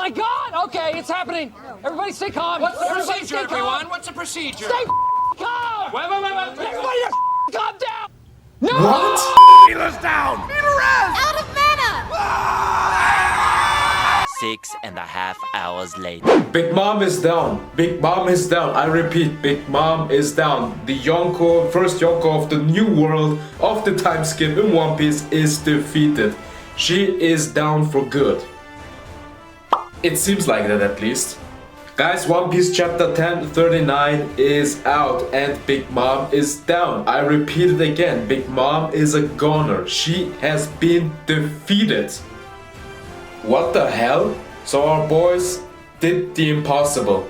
my God! Okay, it's happening. Everybody stay calm. What's the Everybody procedure, stay calm. everyone? What's the procedure? Stay calm! Wait. Everybody just calm down! No! What? Healer's down! Out of mana! 6.5 hours later. Big Mom is down. Big Mom is down. I repeat, Big Mom is down. The Yonko, first Yonko of the new world of the time skip in One Piece is defeated. She is down for good. It seems like that at least. Guys, One Piece chapter 1039 is out and Big Mom is down. I repeat it again, Big Mom is a goner. She has been defeated. What the hell? So our boys did the impossible.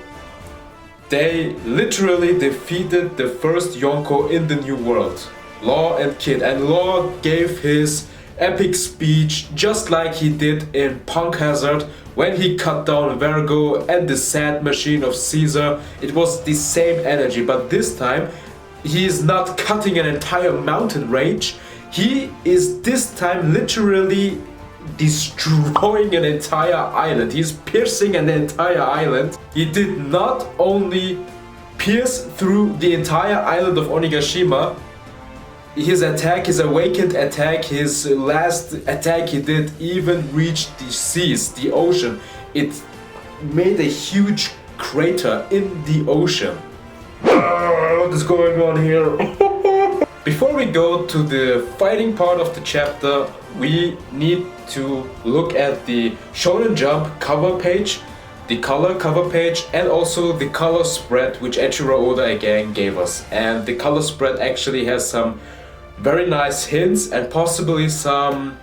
They literally defeated the first Yonko in the new world, Law and Kid, and Law gave his epic speech just like he did in Punk Hazard when he cut down Virgo and the Sand Machine of Caesar. It was the same energy, but this time he is not cutting an entire mountain range. He is this time literally destroying an entire island. He's piercing an entire island. He did not only pierce through the entire island of Onigashima, his attack, his awakened attack, his last attack he did even reached the seas, the ocean. It made a huge crater in the ocean. What is going on here? Before we go to the fighting part of the chapter, we need to look at the Shonen Jump cover page, the color cover page, and also the color spread which Eiichiro Oda again gave us. And the color spread actually has some very nice hints and possibly some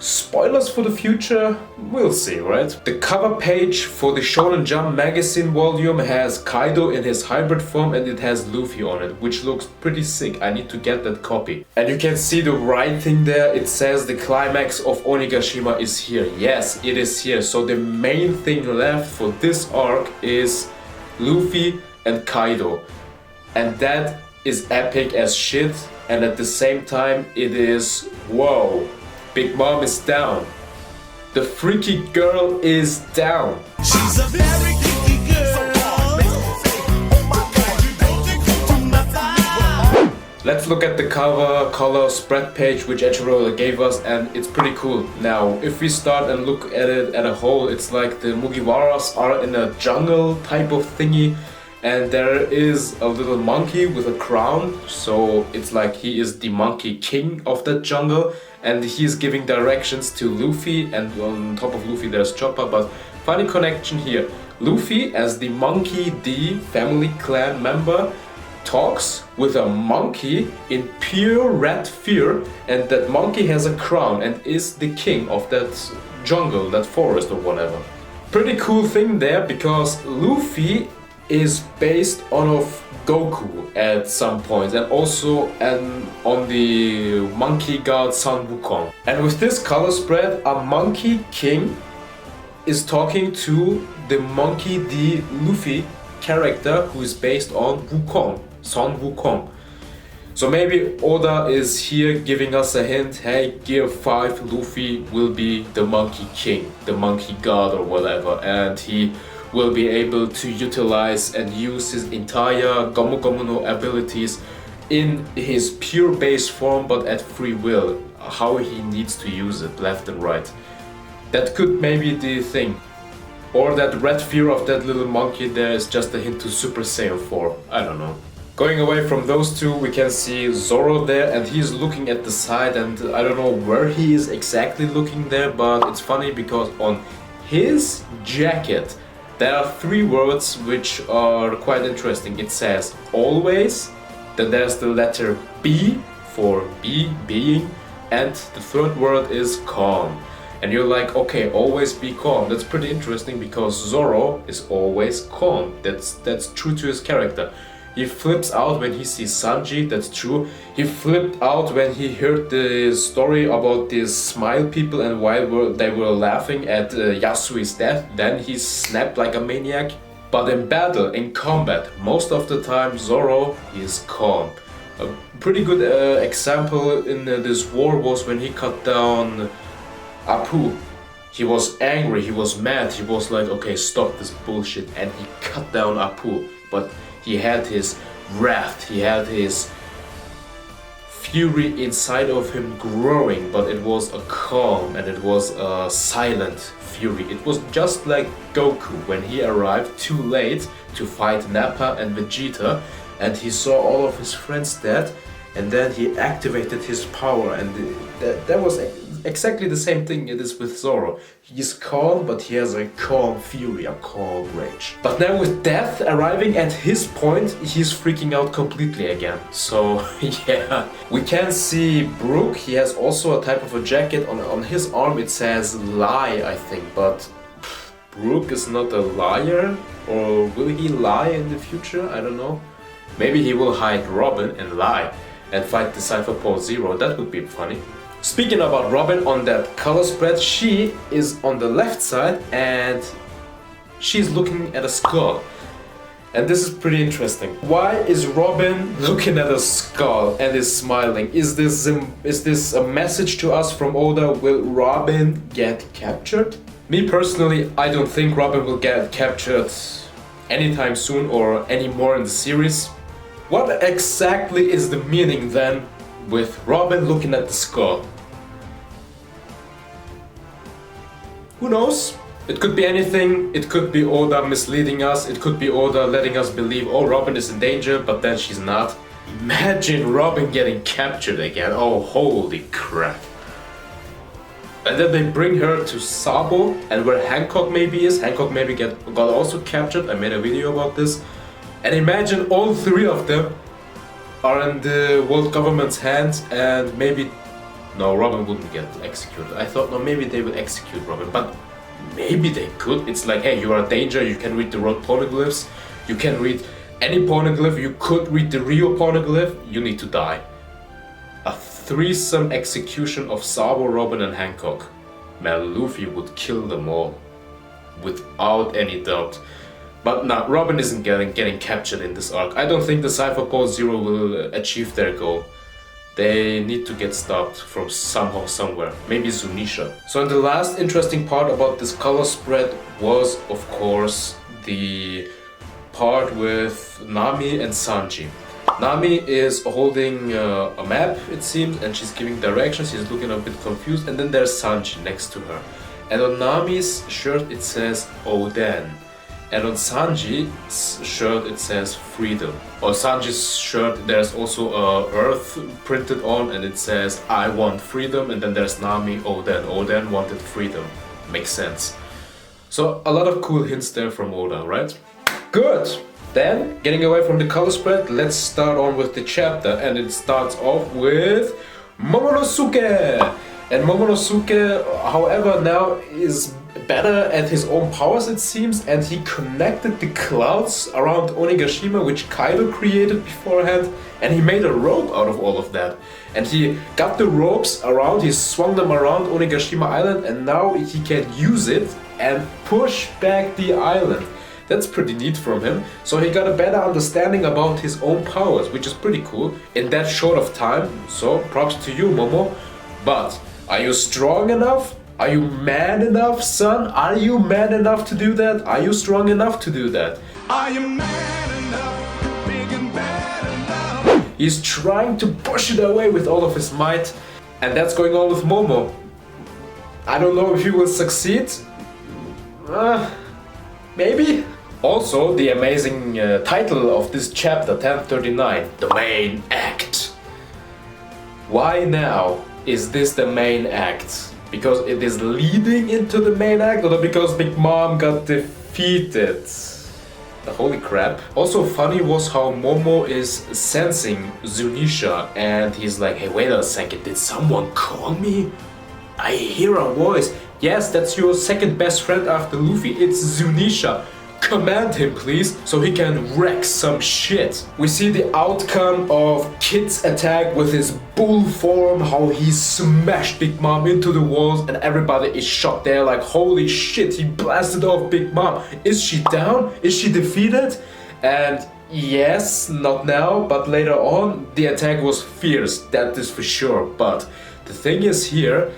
spoilers for the future. We'll see, right? The cover page for the Shonen Jump magazine volume has Kaido in his hybrid form and it has Luffy on it, which looks pretty sick. I need to get that copy. And you can see the right thing there. It says the climax of Onigashima is here. Yes, it is here. So the main thing left for this arc is Luffy and Kaido. And that is epic as shit. And at the same time, it is whoa. Big Mom is down. The freaky girl is down. She's a very kinky girl. Let's look at the cover color spread page which Eiichiro gave us, and it's pretty cool. Now, if we start and look at it at a whole, it's like the Mugiwaras are in a jungle type of thingy. And there is a little monkey with a crown, so it's like he is the monkey king of that jungle, and he's giving directions to Luffy, and on top of Luffy there's Chopper. But funny connection here, Luffy as the Monkey D family clan member talks with a monkey in pure red fear, and that monkey has a crown and is the king of that jungle, that forest or whatever. Pretty cool thing there, because Luffy is based on of Goku at some point, and also on the monkey god Sun Wukong. And with this color spread, a monkey king is talking to the monkey D Luffy character who is based on Wukong, Sun Wukong. So maybe Oda is here giving us a hint, hey, Gear 5 Luffy will be the monkey king, the monkey god or whatever, and he will be able to utilize and use his entire Gomu Gomu no abilities in his pure base form, but at free will, how he needs to use it left and right. That could maybe be the thing. Or that red fear of that little monkey there is just a hint to Super Saiyan 4, I don't know. Going away from those two, we can see Zoro there, and he's looking at the side, and I don't know where he is exactly looking there, but it's funny because on his jacket there are 3 words which are quite interesting. It says always, then there's the letter B for being, and the 3rd word is calm. And you're like, okay, always be calm. That's pretty interesting because Zoro is always calm. That's true to his character. He flips out when he sees Sanji, that's true. He flipped out when he heard the story about these smile people and while they were laughing at Yasui's death, then he snapped like a maniac. But in battle, in combat, most of the time Zoro is calm. A pretty good example in this war was when he cut down Apu He was angry, he was mad, he was like, okay, stop this bullshit, and he cut down Apu. But he had his wrath, he had his fury inside of him growing, but it was a calm and it was a silent fury. It was just like Goku when he arrived too late to fight Nappa and Vegeta, and he saw all of his friends dead, and then he activated his power, and that was exactly the same thing it is with Zoro. He's calm, but he has a calm fury, a calm rage. But now with Death arriving at his point, he's freaking out completely again. So yeah, we can see Brook. He has also a type of a jacket. On his arm it says lie, I think, but Brook is not a liar, or will he lie in the future? I don't know. Maybe he will hide Robin and lie and fight the Cypher Paul Zero. That would be funny. Speaking about Robin, on that color spread, she is on the left side and she's looking at a skull. And this is pretty interesting. Why is Robin looking at a skull and is smiling? Is this a message to us from Oda? Will Robin get captured? Me personally, I don't think Robin will get captured anytime soon or anymore in the series. What exactly is the meaning then with Robin looking at the skull? Who knows? It could be anything. It could be Oda misleading us. It could be Oda letting us believe, oh, Robin is in danger, but then she's not. Imagine Robin getting captured again. Oh, holy crap. And then they bring her to Sabo, and where Hancock maybe is. Hancock maybe got also captured. I made a video about this. And imagine all three of them are in the world government's hands, and maybe... No, Robin wouldn't get executed. I thought, no, maybe they would execute Robin, but maybe they could. It's like, hey, you are a danger, you can read the road poneglyphs, you can read any poneglyph, you could read the Rio poneglyph, you need to die. A threesome execution of Sabo, Robin and Hancock. Man, Luffy would kill them all. Without any doubt. But nah, Robin isn't getting captured in this arc. I don't think the Cypher Paul Zero will achieve their goal. They need to get stopped from somehow, somewhere. Maybe Zunisha. So the last interesting part about this color spread was, of course, the part with Nami and Sanji. Nami is holding a map, it seems, and she's giving directions. She's looking a bit confused, and then there's Sanji next to her. And on Nami's shirt it says Oden. And on Sanji's shirt it says freedom. On Sanji's shirt there's also Earth printed on, and it says I want freedom, and then there's Nami, Oden. Oden wanted freedom. Makes sense. So a lot of cool hints there from Oda, right? Good! Then, getting away from the color spread, let's start on with the chapter, and it starts off with Momonosuke! And Momonosuke, however, now is better at his own powers, it seems, and he connected the clouds around Onigashima, which Kaido created beforehand, and he made a rope out of all of that. And he got the ropes around, he swung them around Onigashima Island, and now he can use it and push back the island. That's pretty neat from him. So he got a better understanding about his own powers, which is pretty cool in that short of time. So props to you, Momo. But are you strong enough? Are you man enough, son? Are you man enough to do that? Are you strong enough to do that? Are you man enough, big and bad enough? He's trying to push it away with all of his might. And that's going on with Momo. I don't know if he will succeed. Maybe? Also, the amazing title of this chapter, 1039, the main act. Why now is this the main act? Because it is leading into the main act, or because Big Mom got defeated? Holy crap. Also funny was how Momo is sensing Zunisha, and he's like, hey, wait a second, did someone call me? I hear a voice. Yes, that's your second best friend after Luffy, it's Zunisha. Command him, please, so he can wreck some shit. We see the outcome of Kid's attack with his bull form, how he smashed Big Mom into the walls, and everybody is shocked there like, holy shit, he blasted off Big Mom. Is she down? Is she defeated? And yes, not now, but later on, the attack was fierce, that is for sure. But the thing is here,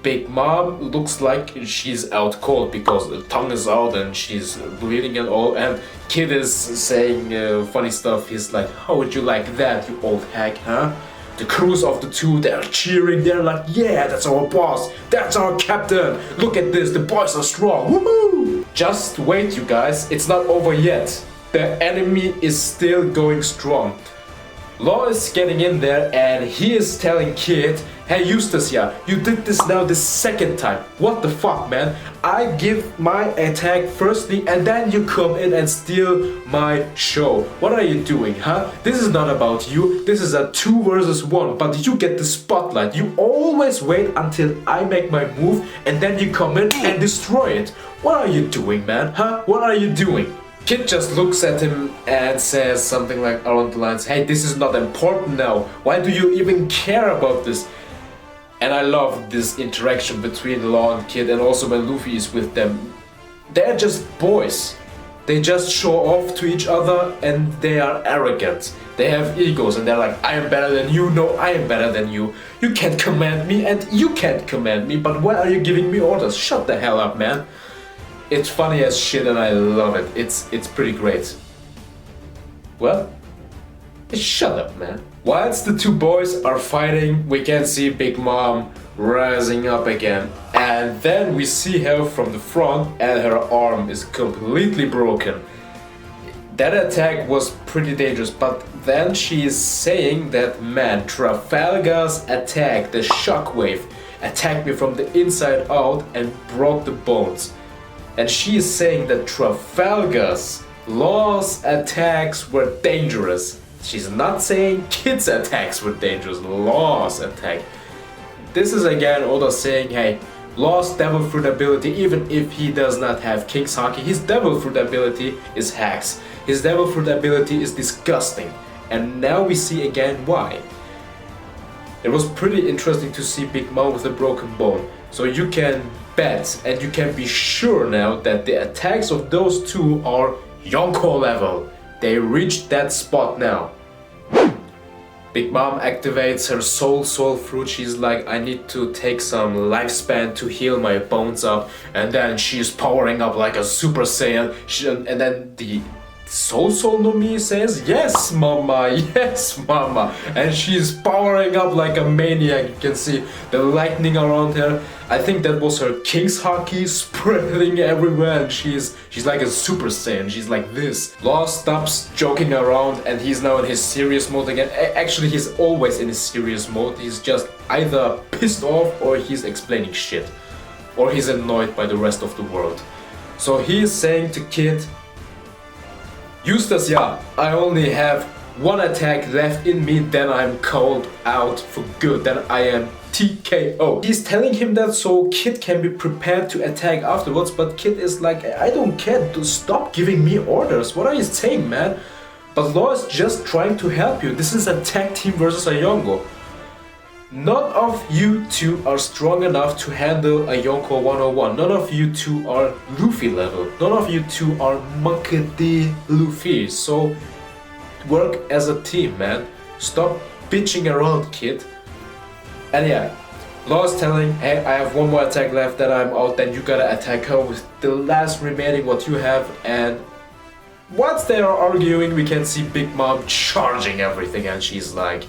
Big Mom looks like she's out cold because the tongue is out and she's bleeding and all, and Kid is saying funny stuff. He's like, how would you like that, you old hag, huh? The crews of the two, they're cheering, they're like, yeah, that's our boss, that's our captain, look at this, the boys are strong, woohoo! Just wait, you guys, it's not over yet. The enemy is still going strong. Law is getting in there and he is telling Kid, hey Eustacia, you did this now the second time. What the fuck, man? I give my attack firstly and then you come in and steal my show. What are you doing, huh? This is not about you. This is a 2 versus 1, but you get the spotlight. You always wait until I make my move and then you come in and destroy it. What are you doing, man? Huh? What are you doing? Kid just looks at him and says something like along the lines, hey, this is not important now. Why do you even care about this? And I love this interaction between Law and Kid, and also when Luffy is with them. They're just boys. They just show off to each other and they are arrogant. They have egos and they're like, I am better than you, no, I am better than you. You can't command me and you can't command me, but why are you giving me orders? Shut the hell up, man. It's funny as shit and I love it. It's pretty great. Well, shut up, man. Whilst the two boys are fighting, we can see Big Mom rising up again. And then we see her from the front and her arm is completely broken. That attack was pretty dangerous, but then she is saying that, man, Trafalgar's attack, the shockwave, attacked me from the inside out and broke the bones. And she is saying that Trafalgar's Law's attacks were dangerous. She's not saying Kid's attacks were dangerous, Law's attack. This is again Oda saying, hey, Law's devil fruit ability, even if he does not have King's Haki, his devil fruit ability is hacks. His devil fruit ability is disgusting. And now we see again why. It was pretty interesting to see Big Mom with a broken bone. So you can bet and you can be sure now that the attacks of those two are Yonko level. They reached that spot now. Big Mom activates her soul fruit. She's like, I need to take some lifespan to heal my bones up. And then she's powering up like a Super Saiyan. And then the Soul no Mi says, yes mama, yes mama. And she's powering up like a maniac. You can see the lightning around her. I think that was her King's Haki spreading everywhere, and she's like a Super Saiyan. She's like this. Law stops joking around and he's now in his serious mode again. Actually, he's always in his serious mode. He's just either pissed off or he's explaining shit. Or he's annoyed by the rest of the world. So he is saying to Kid, Eustacia, I only have one attack left in me, then I'm called out for good, then I am TKO. He's telling him that so Kid can be prepared to attack afterwards, but Kid is like, I don't care, to stop giving me orders. What are you saying, man? But Law is just trying to help you. This is a tag team versus a Yonko. None of you two are strong enough to handle a Yonko 101. None of you two are Luffy level. None of you two are Monkey D. Luffy. So work as a team, man. Stop bitching around, Kid. And yeah, Law is telling, hey, I have one more attack left, then I'm out, then you gotta attack her with the last remaining what you have. And once they are arguing, we can see Big Mom charging everything, and she's like,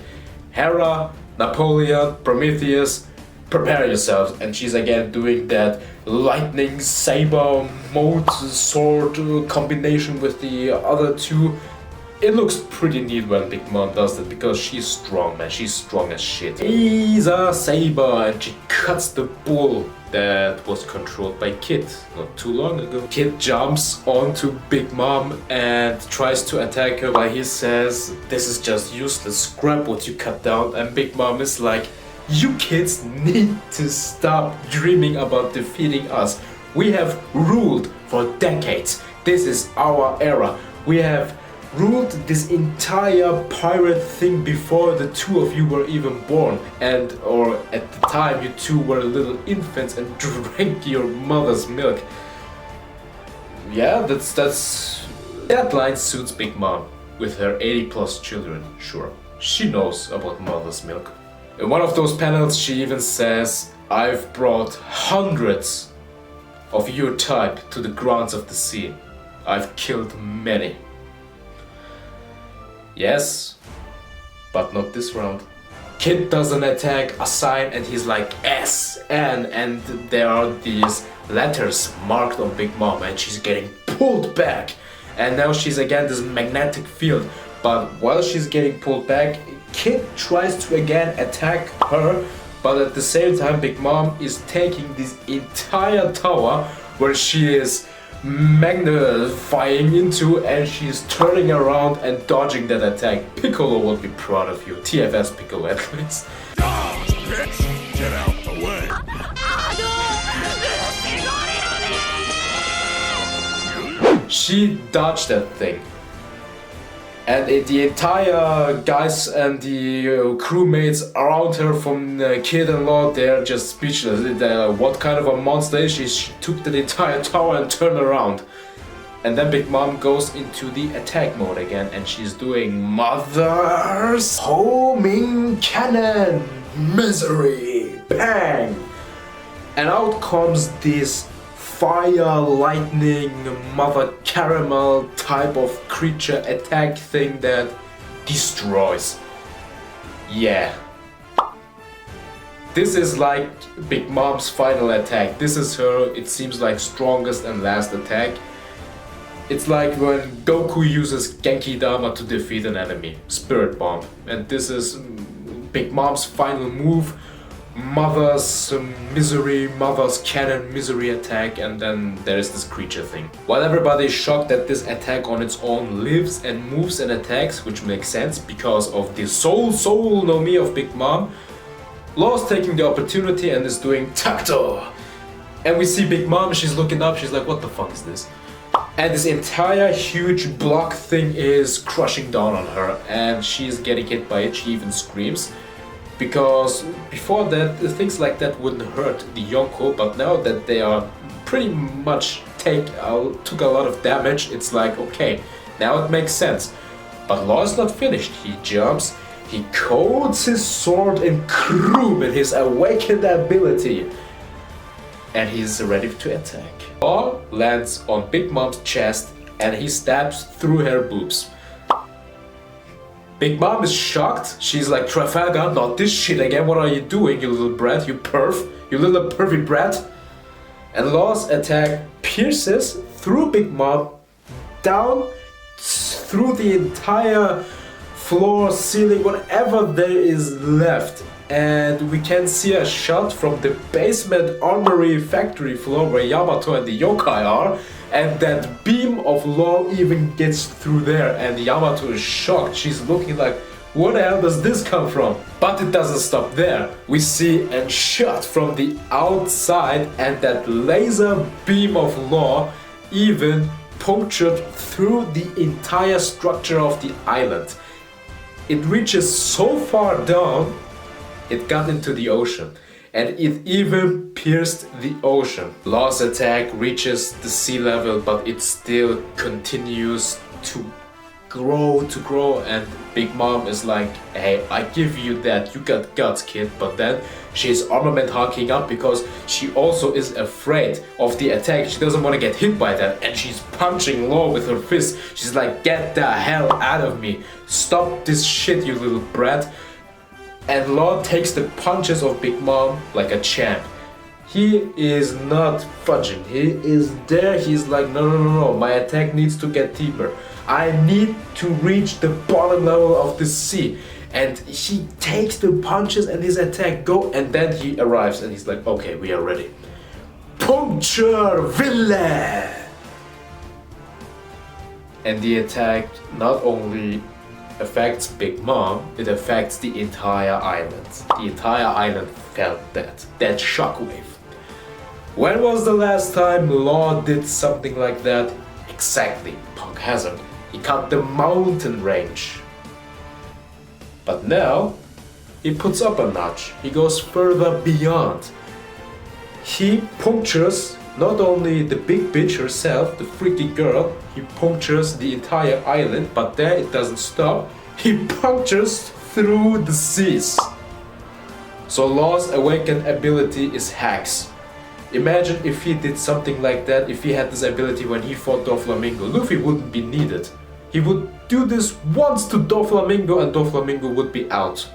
Hera, Napoleon, Prometheus, prepare yourselves. And she's again doing that lightning saber mode sword combination with the other two. It looks pretty neat when Big Mom does that because she's strong, man. She's strong as shit. He's a saber and she cuts the bull that was controlled by Kid not too long ago. Kid jumps onto Big Mom and tries to attack her, but he says, this is just useless, scrap what you cut down. And Big Mom is like, you kids need to stop dreaming about defeating us. We have ruled for decades. This is our era. We have ruled this entire pirate thing before the two of you were even born, or at the time you two were little infants and drank your mother's milk. Yeah, that line suits Big Mom with her 80+ children, sure. She knows about mother's milk. In one of those panels she even says, I've brought hundreds of your type to the grounds of the sea. I've killed many. Yes, but not this round. Kid does an attack, a sign, and he's like S, N, and there are these letters marked on Big Mom, and she's getting pulled back. And now she's again this magnetic field. But while she's getting pulled back, Kid tries to again attack her, but at the same time Big Mom is taking this entire tower where she is magnifying into, and she's turning around and dodging that attack. Piccolo will be proud of you. TFS Piccolo at least. Dodge, bitch! Get out the way! She dodged that thing. And the entire guys and the crewmates around her from Kid and Law, they're just speechless. What kind of a monster is she? She took the entire tower and turned around. And then Big Mom goes into the attack mode again, and she's doing Mother's Homing Cannon! Misery! Bang! And out comes this fire, lightning, mother caramel type of creature attack thing that destroys. Yeah. This is like Big Mom's final attack. This is her, it seems like, strongest and last attack. It's like when Goku uses Genki Dama to defeat an enemy. Spirit Bomb. And this is Big Mom's final move. Mother's misery, Mother's cannon misery attack, and then there's this creature thing. While everybody is shocked that this attack on its own lives and moves and attacks, which makes sense because of the soul no mi of Big Mom, Law's taking the opportunity and is doing Tacto. And we see Big Mom, she's looking up, she's like, what the fuck is this? And this entire huge block thing is crushing down on her, and she's getting hit by it. She even screams. Because before that, things like that wouldn't hurt the Yonko, but now that they are pretty much took a lot of damage, it's like, okay, now it makes sense. But Law is not finished. He jumps, he coats his sword in chrome in his awakened ability, and he's ready to attack. Law lands on Big Mom's chest and he stabs through her boobs. Big Mom is shocked. She's like, Trafalgar, not this shit again. What are you doing, you little brat? You perv? You little pervy brat? And Law's attack pierces through Big Mom, down through the entire floor, ceiling, whatever there is left. And we can see a shot from the basement armory factory floor where Yamato and the yokai are. And that beam of Law even gets through there, and Yamato is shocked. She's looking like, where the hell does this come from? But it doesn't stop there. We see a shot from the outside, and that laser beam of Law even punctured through the entire structure of the island. It reaches so far down, it got into the ocean. And it even pierced the ocean. Law's attack reaches the sea level, but it still continues to grow, and Big Mom is like, hey, I give you that, you got guts, kid. But then she's armament hacking up because she also is afraid of the attack. She doesn't want to get hit by that, and she's punching Law with her fist. She's like, get the hell out of me. Stop this shit, you little brat. And Law takes the punches of Big Mom like a champ. He is not fudging. He is there. He's like, no. My attack needs to get deeper. I need to reach the bottom level of the sea. And he takes the punches and his attack go. And then he arrives and he's like, okay, we are ready. Puncture villain! And the attack not only affects Big Mom, it affects the entire island. The entire island felt that shockwave. When was the last time Law did something like that? Exactly, Punk hasn't. He cut the mountain range. But now, he puts up a notch. He goes further beyond. He punctures not only the big bitch herself, the freaky girl, he punctures the entire island, but there it doesn't stop. He punctures through the seas. So Law's awakened ability is hacks. Imagine if he did something like that, if he had this ability when he fought Doflamingo. Luffy wouldn't be needed. He would do this once to Doflamingo and Doflamingo would be out.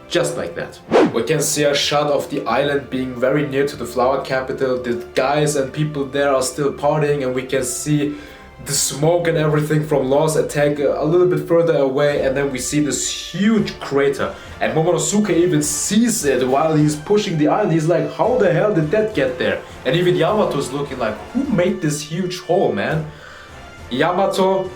Just like that. We can see a shot of the island being very near to the flower capital. The guys and people there are still partying and we can see the smoke and everything from Law's attack a little bit further away, and then we see this huge crater. And Momonosuke even sees it while he's pushing the island. He's like, how the hell did that get there? And even Yamato's looking like, who made this huge hole, man? Yamato,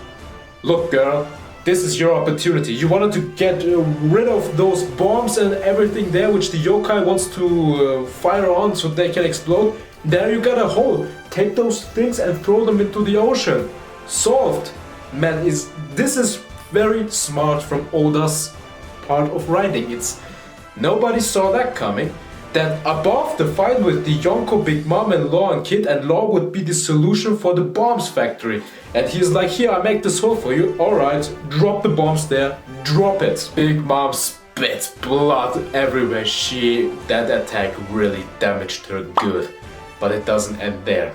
look girl, this is your opportunity. You wanted to get rid of those bombs and everything there which the yokai wants to fire on so they can explode. There you got a hole. Take those things and throw them into the ocean. Solved. Man, this is very smart from Oda's part of writing. Nobody saw that coming. That above the fight with the Yonko, Big Mom and Law and Kid, and Law would be the solution for the bombs factory. And he's like, here, I make this hole for you. Alright, drop the bombs there. Drop it. Big Mom spit blood everywhere. That attack really damaged her good. But it doesn't end there.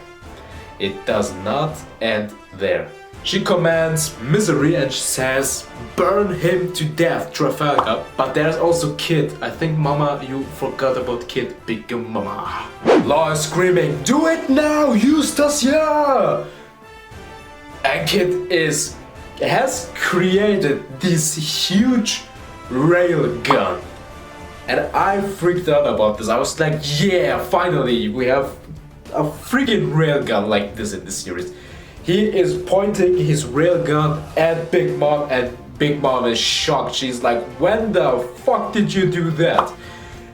It does not end there. She commands Misery and she says, burn him to death, Trafalgar. But there's also Kid. I think Mama, you forgot about Kid, Big Mama. Law is screaming, do it now, Eustacia! And Kid has created this huge rail gun. And I freaked out about this. I was like, yeah, finally we have a freaking railgun like this in the series. He is pointing his railgun at Big Mom and Big Mom is shocked. She's like, when the fuck did you do that?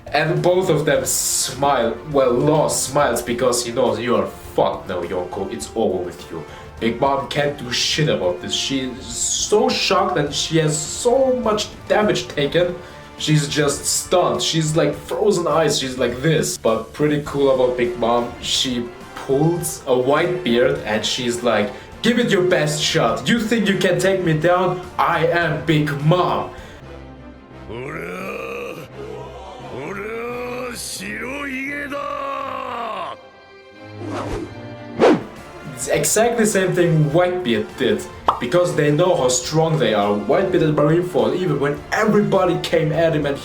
And both of them smile. Well, Law smiles because he knows you are fucked now, Yonko. It's over with you. Big Mom can't do shit about this. She's so shocked and she has so much damage taken. She's just stunned. She's like frozen eyes. She's like this. But pretty cool about Big Mom. She pulls a white beard and she's like, give it your best shot. You think you can take me down? I am Big Mom. It's exactly the same thing Whitebeard did, because they know how strong they are. Whitebeard and Marineford, even when everybody came at him and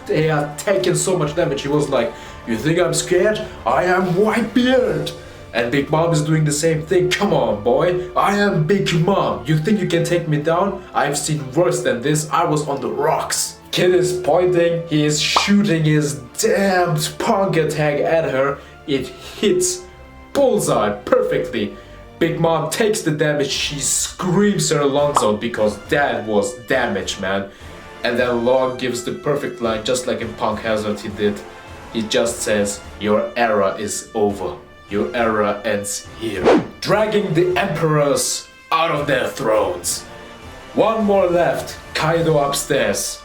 they had taken so much damage, he was like, you think I'm scared? I am Whitebeard! And Big Mom is doing the same thing. Come on, boy, I am Big Mom. You think you can take me down? I've seen worse than this. I was on the rocks. Kid is pointing, he is shooting his damned punk attack at her. It hits bullseye perfectly. Big Mom takes the damage, she screams her lungs out because that was damage, man. And then Law gives the perfect line, just like in Punk Hazard he did. He just says, your era is over. Your era ends here. Dragging the emperors out of their thrones. One more left, Kaido upstairs.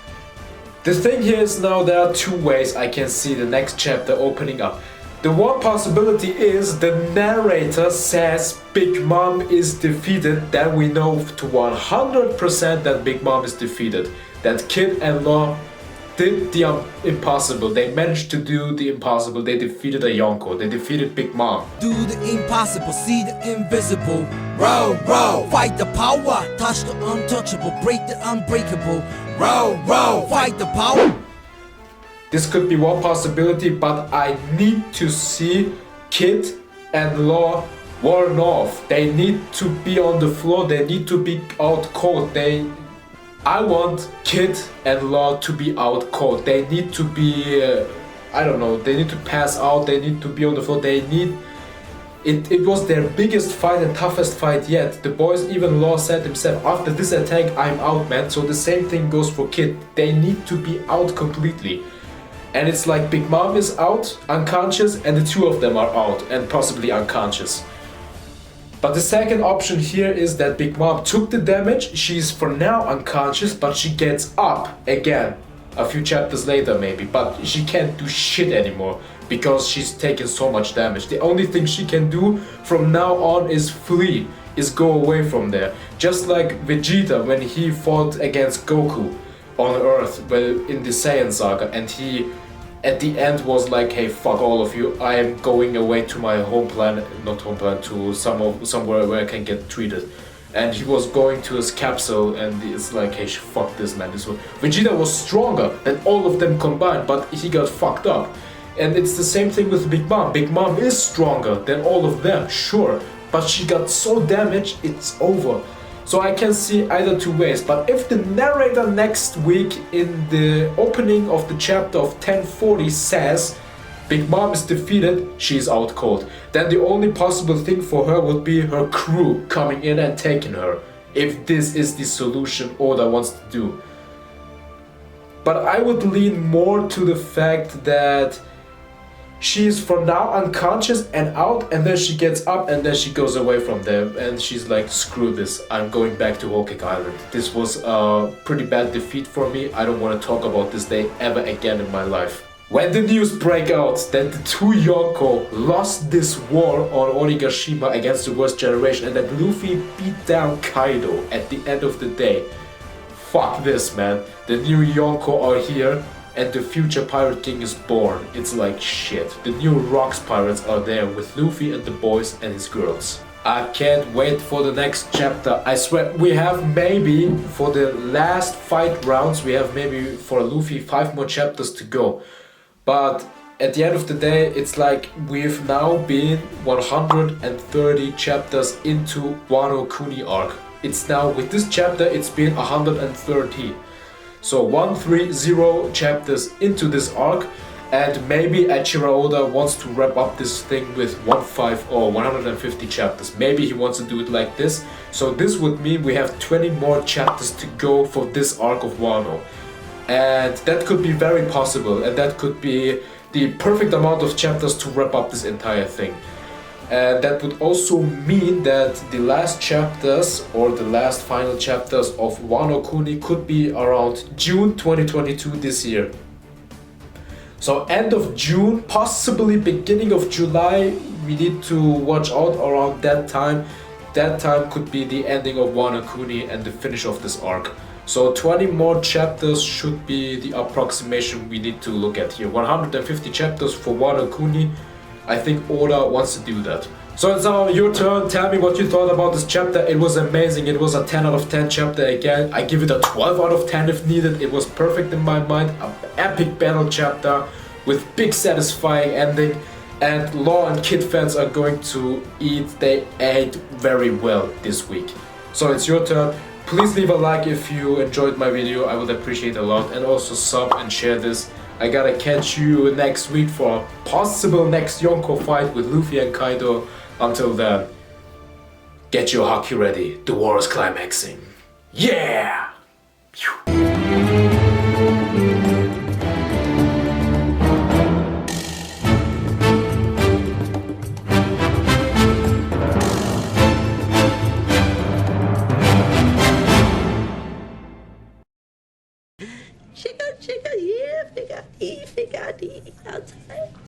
The thing here is now there are two ways I can see the next chapter opening up. The one possibility is the narrator says Big Mom is defeated, then we know to 100% that Big Mom is defeated. That Kid and Law did the impossible, they managed to do the impossible, they defeated a Yonko, they defeated Big Mom. Do the impossible, see the invisible. Row, row, fight the power, touch the untouchable, break the unbreakable. Row, row, fight the power. This could be one possibility, but I need to see Kid and Law worn off. They need to be on the floor, they need to be out cold. I want Kid and Law to be out cold. They need to be, I don't know, they need to pass out, they need to be on the floor, they need... It was their biggest fight and toughest fight yet. The boys, even Law said himself, after this attack, I'm out, man. So the same thing goes for Kid. They need to be out completely. And it's like Big Mom is out, unconscious, and the two of them are out and possibly unconscious. But the second option here is that Big Mom took the damage, she's for now unconscious, but she gets up again. A few chapters later maybe, but she can't do shit anymore because she's taken so much damage. The only thing she can do from now on is flee, is go away from there. Just like Vegeta when he fought against Goku on Earth, well, in the Saiyan saga, and he at the end was like, hey, fuck all of you, I am going away to my home planet, not home planet, to somewhere where I can get treated. And he was going to his capsule, and it's like, hey, fuck this, man. Vegeta was stronger than all of them combined, but he got fucked up. And it's the same thing with Big Mom. Big Mom is stronger than all of them, sure, but she got so damaged, it's over. So I can see either two ways, but if the narrator next week in the opening of the chapter of 1040 says Big Mom is defeated, she's out cold, then the only possible thing for her would be her crew coming in and taking her, if this is the solution Oda wants to do. But I would lean more to the fact that she's for now unconscious and out, and then she gets up and then she goes away from them and she's like, screw this, I'm going back to Whole Cake Island. This was a pretty bad defeat for me, I don't want to talk about this day ever again in my life. When the news break out that the two Yonko lost this war on Onigashima against the worst generation and that Luffy beat down Kaido at the end of the day, fuck this, man. The new Yonko are here and the future Pirate King is born. It's like shit. The new Rocks pirates are there with Luffy and the boys and his girls. I can't wait for the next chapter. I swear, we have maybe for the last fight rounds, we have maybe for Luffy 5 more chapters to go. But at the end of the day, it's like we've now been 130 chapters into Wano Kuni arc. It's now, with this chapter, it's been 130. So 130 chapters into this arc, and maybe Eiichiro Oda wants to wrap up this thing with 150 chapters. Maybe he wants to do it like this. So this would mean we have 20 more chapters to go for this arc of Wano. And that could be very possible, and that could be the perfect amount of chapters to wrap up this entire thing. And that would also mean that the last chapters or the last final chapters of Wano Kuni could be around June 2022 this year. So end of June, possibly beginning of July, we need to watch out around that time. That time could be the ending of Wano Kuni and the finish of this arc. So 20 more chapters should be the approximation we need to look at here. 150 chapters for Wano Kuni. I think Oda wants to do that. So it's now your turn. Tell me what you thought about this chapter. It was amazing. It was a 10 out of 10 chapter again. I give it a 12 out of 10 if needed. It was perfect in my mind. An epic battle chapter with big satisfying ending. And Law and Kid fans are going to eat. They ate very well this week. So it's your turn. Please leave a like if you enjoyed my video. I would appreciate a lot. And also sub and share this. I gotta catch you next week for a possible next Yonko fight with Luffy and Kaido. Until then, get your haki ready. The war is climaxing. Yeah! Chega, chega aí, fica aí, outside.